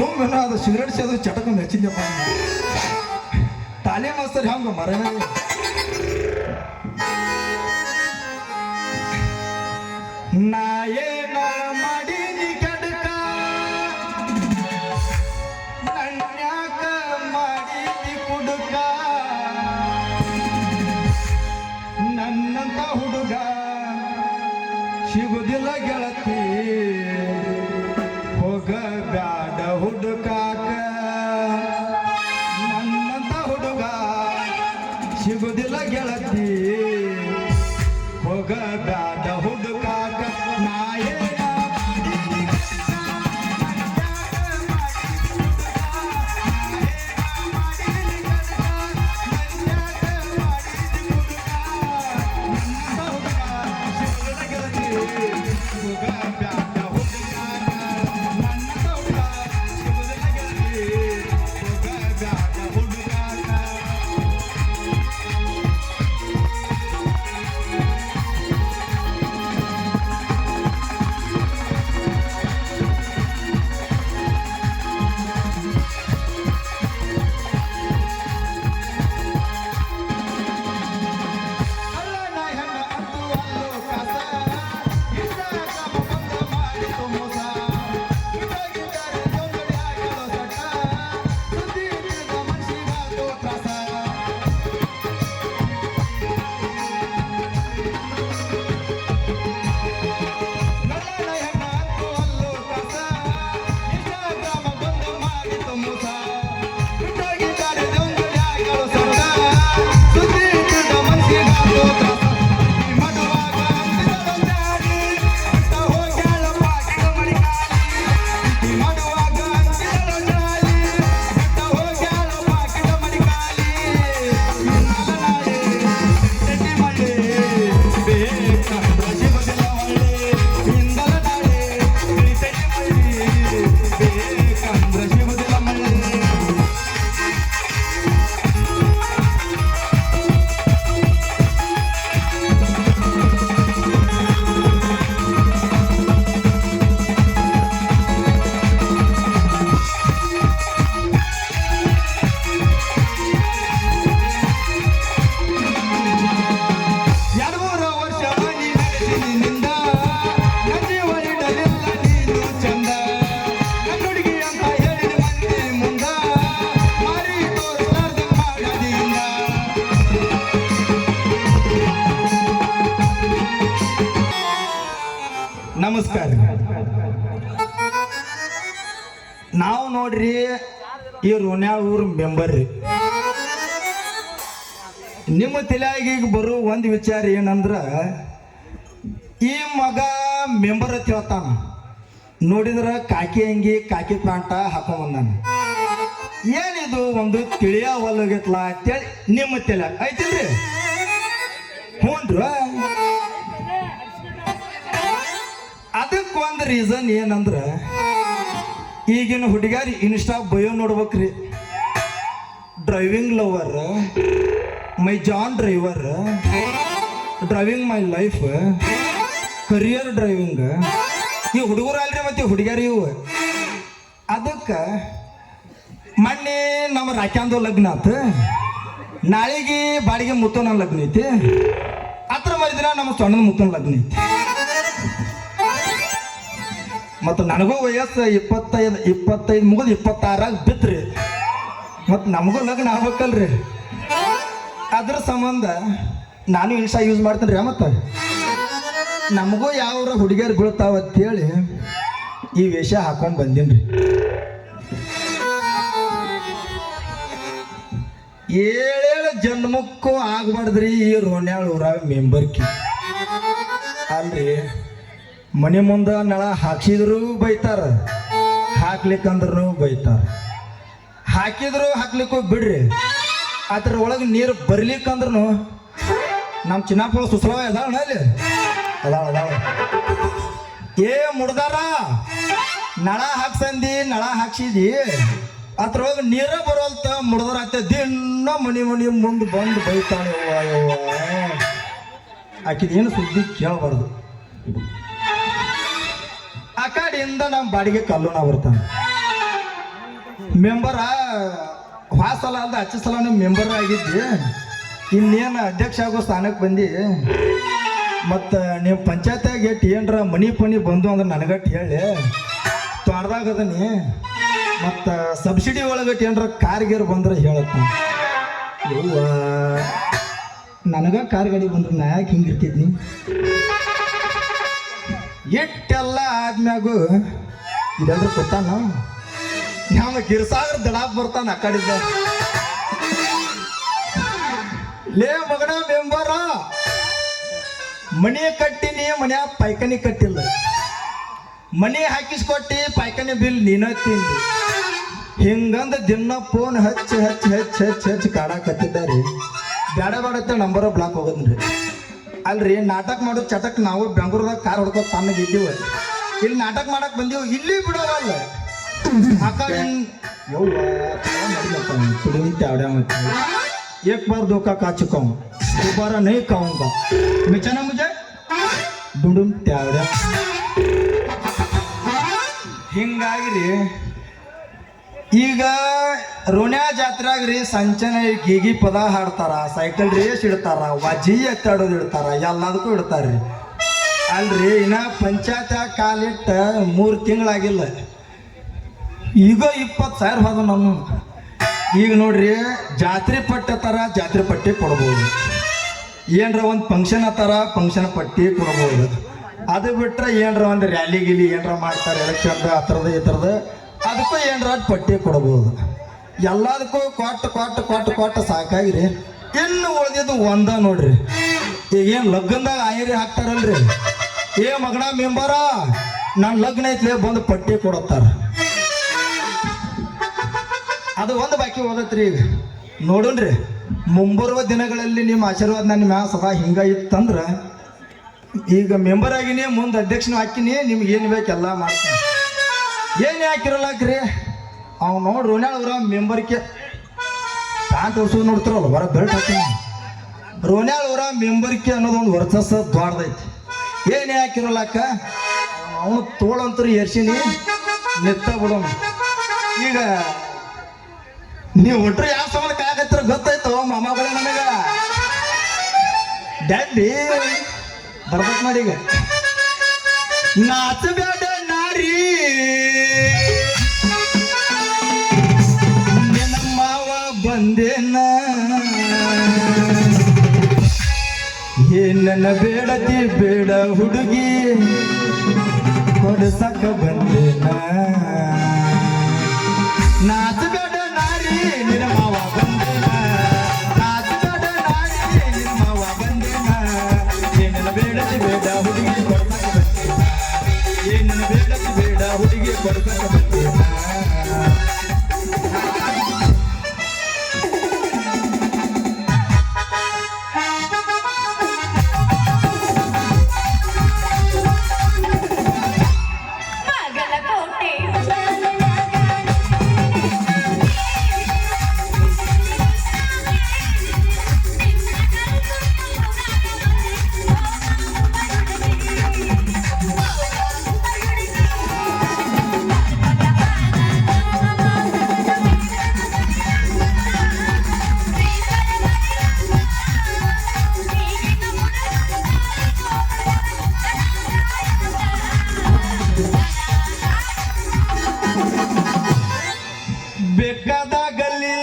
ಸುಮ್ಮನೆ ಅದು cigarette ಸೇದು ಚಟಕೊಂಡು ಹಚ್ಚಿದ್ಯಪ್ಪ ತಾಲೇ master ಹಂಗ ಮರ ನಾ ಏನ ಮಾಡೀನಿ ಕೆಡಕ ನನ್ಯಾಕ ಮಾಡೀನಿ ಕುಡುಕ ನನ್ನಂತ ಹುಡುಗ ಸಿಗುದಿಲ್ಲ ಗೆಳತಿ ಹೋಗ ಬ್ಯಾಡ ಹುಡುಕಾಕ ನನ್ನಂತ ಹುಡುಗ ಸಿಗುದಿಲ್ಲ ಗೆಳತಿ ಹೋಗ ಬ್ಯಾಡ ಹುಡುಕಾಕ ನಾಯೇ ನಮಸ್ಕಾರ. ನಾವು ನೋಡ್ರಿ ಈ ರೋಣ್ಯಾಳ ಊರ್ ಮೆಂಬರ್ ರೀ. ನಿಮ್ಮ ತಲೆಯಾಗಿ ಈಗ ಬರೋ ಒಂದು ವಿಚಾರ ಏನಂದ್ರ ಈ ಮಗ ಮೆಂಬರ್ ಅಂತ ಹೇಳ್ತಾನ. ನೋಡಿದ್ರ ಕಾಕಿ ಅಂಗಿ ಕಾಕಿ ಪ್ಯಾಂಟ ಹಾಕೊಂಬಂದಾನ. ಏನಿದು ಒಂದು ತಿಳಿಯ ಹೊಲಗತ್ಲ ಅಂತೇಳಿ ನಿಮ್ಮ ತಲೆ ಐತಿಲ್ರಿ? ಹ್ಞೂನ್ರ. ಅದಕ್ಕೊಂದು ರೀಸನ್ ಏನಂದ್ರ ಈಗಿನ ಹುಡುಗಾರಿ ಇನ್ಸ್ಟಾ ಬಯೋ ನೋಡ್ಬೇಕ್ರಿ. ಡ್ರೈವಿಂಗ್ ಲವರ್, ಮೈ ಜಾನ್ driver, driving my life, career driving. ಈ ಹುಡುಗರು ಅಲ್ರಿ ಮತ್ತೆ ಹುಡುಗಾರಿ ಇವು. ಅದಕ್ಕೆ ಮೊನ್ನೆ ನಮ್ಮ ರಾಕ್ಯಾಂದು ಲಗ್ನ ಆತು, ನಾಳೆಗೆ ಬಾಡಿಗೆ ಮುತ್ತನ ಲಗ್ನ ಐತಿ, ಹತ್ರ ಮರಿದಿನ ನಮ್ಮ ಸಣ್ಣದ ಮುತ್ತನ ಲಗ್ನ ಐತಿ. ಮತ್ತು ನನಗೂ ವಯಸ್ಸು 25 ಮುಗಿದು 26 ಬಿತ್ರಿ. ಮತ್ತು ನಮಗೂ ಲಗ್ನ ಆಗ್ಬೇಕಲ್ರಿ. ಅದ್ರ ಸಂಬಂಧ ನಾನು ಇನ್ಸ್ಟಾ ಯೂಸ್ ಮಾಡ್ತೀನಿ ರೀ. ಮತ್ತು ನಮಗೂ ಯಾವ ಹುಡುಗಿಯರು ಬೀಳ್ತಾವ ಅಂತೇಳಿ ಈ ವೇಷ ಹಾಕೊಂಡು ಬಂದೀನಿ ರೀ. 7 ಜನ್ಮಕ್ಕೂ ಆಗ್ಬಾರ್ದ್ರಿ ಈ ರೋಣ್ಯಾಳ ಊರಾಗ ಮೆಂಬರ್ಕಿ ಅಲ್ರಿ. ಮನೆ ಮುಂದೆ ನಳ ಹಾಕ್ಸಿದ್ರು ಬೈತಾರ, ಹಾಕ್ಲಿಕ್ಕಂದ್ರೂ ಬೈತಾರ. ಹಾಕಿದ್ರು ಹಾಕ್ಲಿಕ್ಕೂ ಬಿಡ್ರಿ, ಅದ್ರ ಒಳಗೆ ನೀರು ಬರ್ಲಿಕ್ಕಂದ್ರೂ ನಮ್ಮ ಚಿನ್ನಪ್ಪಳ ಸುಸಲವ ಅದಾಳ ಅಲ್ಲಿ ಅದಾಳ. ಏ ಮುಡ್ದಾರ, ನಳ ಹಾಕ್ಸಂದಿ, ನಳ ಹಾಕ್ಸಿದಿ, ಅದ್ರೊಳಗೆ ನೀರ ಬರೋಲ್ತ ಮುಡ್ದಾರ ಆತ ದಿನ ಮನಿ ಮುಂದೆ ಬಂದು ಬೈತಾಳೆ. ಆಕಿದೇನು ಸುದ್ದಿ ಕೇಳಬಾರ್ದು. ಆ ಕಡೆಯಿಂದ ನಮ್ಮ ಬಾಡಿಗೆ ಕಲ್ಲುನ ಬರ್ತಾನೆ. ಮೆಂಬರ ಸಲ ಅಲ್ದ ಹಚ್ಚ ಸಲ ನೀವು ಮೆಂಬರ್ ಆಗಿದ್ದಿ, ಇನ್ನೇನು ಅಧ್ಯಕ್ಷ ಆಗೋ ಸ್ಥಾನಕ್ಕೆ ಬಂದು. ಮತ್ತು ನೀವು ಪಂಚಾಯತ್ಯಾಗ ಏನ್ರ ಮನಿ ಪನಿ ಬಂದು ಅಂದ್ರೆ ನನಗಟ್ಟು ಹೇಳಿ ತೊಡ್ದಾಗದನಿ. ಮತ್ತು ಸಬ್ಸಿಡಿ ಒಳಗಟ್ಟು ಏನ್ರ ಕಾರ್ ಗೀರ್ ಬಂದ್ರೆ ಹೇಳತ್ತ. ಯವ್ವ ನನಗ ಕಾರ್ ಗಾಡಿ ಬಂದ್ರೆ ನಾ ಯಾಕೆ ಹಿಂಗಿರ್ತಿದ್ನಿ? ಇಟ್ಟೆಲ್ಲ ಆದ್ಮ್ಯಾಗು ಇದೆಲ್ಲ ಗೊತ್ತಾನ ಯಾವ ಗಿರ್ಸಾಗ್ರ ದಡಾಕ್ ಬರ್ತಾನ ಆ ಕಡಿದ್ದ. ಲೇ ಮಗನ ಮೆಂಬರ, ಮನೆ ಕಟ್ಟಿನಿ, ಮನ್ಯಾಗ ಪೈಖಾನಿ ಕಟ್ಟಿಲ್ಲ. ಮನೆ ಹಾಕಿಸ್ಕೊಟ್ಟಿ, ಪೈಖಾನಿ ಬಿಲ್ ನೀನ ತಿಂದಿ. ಹಿಂಗಂದ ದಿನ ಫೋನ್ ಹಚ್ಚಿ ಹಚ್ಚಿ ಹಚ್ಚಿ ಹಚ್ಚಿ ಹಚ್ಚಿ ಕಾಡಾಕತ್ತಿದ್ದಾರೆ. ಬೇಡ ಬೇಡತ್ತ ನಂಬರ್ ಬ್ಲಾಕ್ ಹೋಗೋದ್ರಿ. ಅಲ್ರಿ ನಾಟಕ ಮಾಡೋದು ಚಟಕ್ ನಾವು ಬೆಂಗಳೂರದಾಗ ಕಾರ್ ಹೊಡ್ಕೋ ತಣ್ಣಗಿದ್ದೀವ. ಇಲ್ಲಿ ನಾಟಕ ಮಾಡಕ್ ಬಂದೀವಿ, ಇಲ್ಲಿ ಬಿಡೋವಲ್ಲ ಅಕ್ಕ. ಯವ್ವ एक बार धोखा खा चुका हूँ, दोबारा नहीं खाऊंगा. बेचा ना मुझे ಡುಂಡುಂ ತ್ಯಾವ್ರ. ಹಿಂಗಾಗಿರಿ ಈಗ ರೋಣ್ಯಾ ಜಾತ್ರೆಯಾಗ್ರಿ ಸಂಚನ ಗೀಗಿ ಪದ ಹಾಡ್ತಾರ, ಸೈಕಲ್ ರೇಸ್ ಇಡ್ತಾರ, ವಜ್ಜಿ ಎತ್ತಾಡೋದು ಇಡ್ತಾರ, ಎಲ್ಲದಕ್ಕೂ ಇಡ್ತಾರ್ರಿ. ಅಲ್ರಿ ಇನ್ನ ಪಂಚಾಯತ್ ಕಾಲಿಟ್ಟ 3 ತಿಂಗಳಾಗಿಲ್ಲ, ಈಗ 20,000 ಹೋದ ನಾನು. ಈಗ ನೋಡ್ರಿ ಜಾತ್ರೆ ಪಟ್ಟಿ ಥರ ಜಾತ್ರೆ ಪಟ್ಟಿ ಕೊಡ್ಬೋದು, ಏನರ ಒಂದು ಫಂಕ್ಷನ್ ಥರ ಫಂಕ್ಷನ್ ಪಟ್ಟಿ ಕೊಡ್ಬೋದು. ಅದು ಬಿಟ್ಟರೆ ಏನರ ಒಂದು ರ್ಯಾಲಿ ಗಿಲಿ ಏನರ ಮಾಡ್ತಾರೆ ಎಲೆಕ್ಷನ್ ಆ ಥರದ ಈ ಥರದ, ಅದಕ್ಕೂ ಏನರ ಪಟ್ಟಿ ಕೊಡ್ಬೋದು. ಎಲ್ಲದಕ್ಕೂ ಕೊಟ್ಟು ಕೊಟ್ಟು ಕೊಟ್ಟು ಕೊಟ್ಟು ಸಾಕಾಗಿರಿ. ಇನ್ನು ಉಳಿದಿದ್ದು ಒಂದ ನೋಡ್ರಿ, ಈಗೇನು ಲಗ್ನದಾಗ ಆಯರಿ ಹಾಕ್ತಾರಲ್ರಿ, ಏ ಮಗನ ಮೆಂಬರ ನನ್ನ ಲಗ್ನ ಐತ್ಲೆ ಬಂದು ಪಟ್ಟಿ ಕೊಡತ್ತಾರ. ಅದು ಒಂದು ಬಾಕಿ ಹೋಗತ್ರಿ. ಈಗ ನೋಡೋಣ್ರಿ ಮುಂಬರುವ ದಿನಗಳಲ್ಲಿ ನಿಮ್ಮ ಆಶೀರ್ವಾದ ನನ್ನ ಮ್ಯಾಲ ಸದಾ ಹಿಂಗ ಇತ್ತಂದ್ರೆ, ಈಗ ಮೆಂಬರ್ ಆಗಿನಿ, ಮುಂದೆ ಅಧ್ಯಕ್ಷನ ಹಾಕಿನಿ, ನಿಮ್ಗೆ ಏನು ಬೇಕೆಲ್ಲ ಮಾಡ್ತೀನಿ. ಏನು ಹಾಕಿರಲ್ಲಾಕ್ರಿ ಅವ್ ನೋಡಿ ರೋಣ್ಯಾಳ ಊರ ಮೆಂಬರ್ಗೆ ಪ್ಯಾಂಟ್ ಹೊರ್ಸೋದು ನೋಡ್ತಾರಲ್ಲ, ಹೊರ ಬೆಲ್ಟ್ ಹಾಕಿನಿ. ರೋಣ್ಯಾಳ ಊರ ಮೆಂಬರ್ಗೆ ಅನ್ನೋದೊಂದು ವರ್ಚಸ್ಸ ದೊಡ್ಡದೈತಿ. ಏನು ಹಾಕಿರಲ್ಲಕ್ಕ ಅವನು ತೋಳಂತರು ಎರ್ಸಿನಿ ನಿತ್ತ ಬಿಡೋಣ. ಈಗ ನೀವು ಒಟ್ರು ಯಾವ ಸಮಾನ ಕಾಗತ್ತರ ಗೊತ್ತಾಯ್ತು ಮಾಮಗಳ ನನಗ ಡ್ಯಾಡಿ ಬರ್ಬೇಕು ನೋಡಿ. ಈಗ ನಾಚಬೇಡ ನಾರಿ ನಿನ್ನ ಮಾವ ಬಂದೇನ, ಏನನ್ನ ಬೇಡತಿ ಬೇಡ ಹುಡುಗಿ ಕೊಡಸಕ ಬಂದೇನ. ನಾಚಬೇಡ ನಿನ್ನ ಮಾವ ಬಂದೇನ, ನಾಚಬೇಡ ನಾರಿ ನಿನ್ನ ಮಾವ ಬಂದೇನ, ಏನನ್ನ ಬೇಡತಿ ಬೇಡ ಹುಡುಗಿ ಕೊಡ್ಸಕ ಬಂದೇನ, ಏನನ್ನ ಬೇಡತಿ ಬೇಡ ಹುಡುಗಿ ಕೊಡ್ಸಕ ಬಂದೇನ. ಬೇಕಾದಾಗಲ್ಲಿ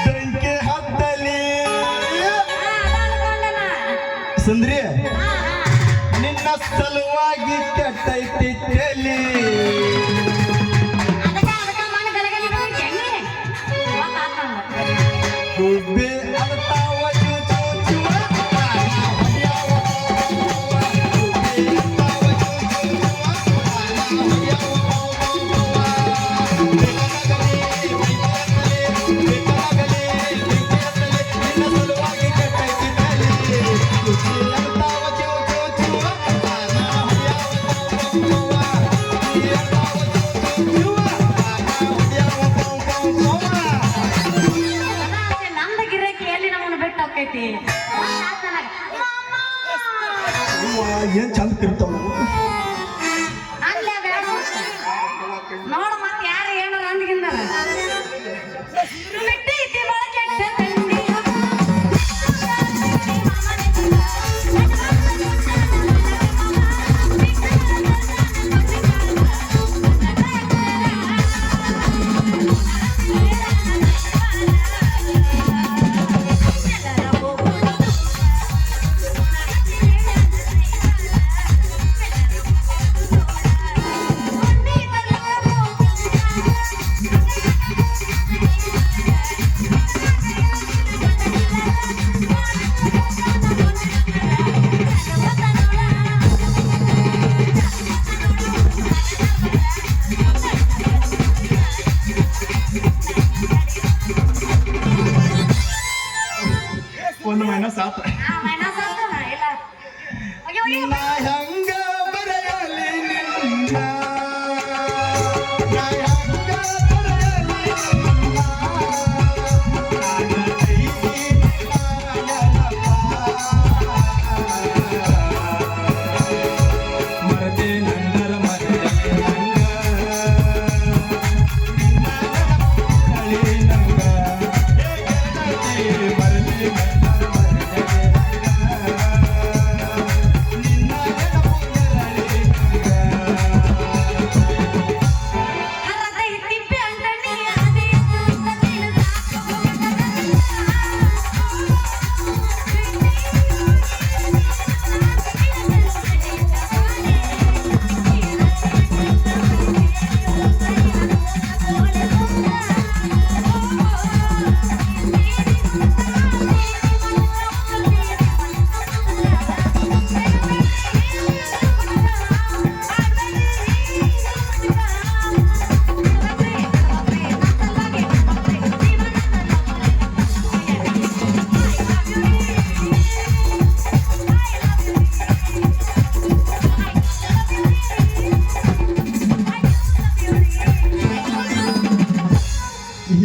ಬೆಂಕಿ ಹತ್ತಲಿ ಸುಂದ್ರಿ ನಿನ್ನ ಸಲುವಾಗಿ ಕೆಟ್ಟೈತಿ ತೇಲಿ. ಗುಬ್ಬಿ ಅಳ್ತಾವ ನಂದಗಿರಿ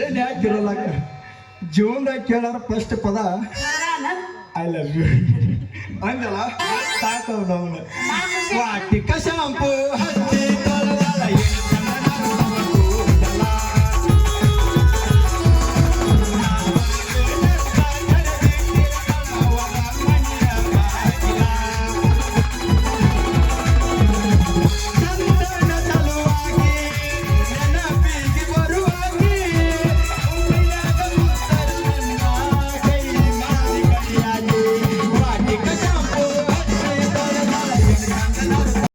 ಏನ್ ಯಾಕಿರಲ್ಲ ಜೀವನದಾಗ ಕೇಳಾರ ಫಸ್ಟ್ ಪದ ಐ ಲವ್ ಯು ಅಂದಲ್ಲ ಸಾಕವ್ ನಾವು ವಾಟಿಕ ಶಾಂಪು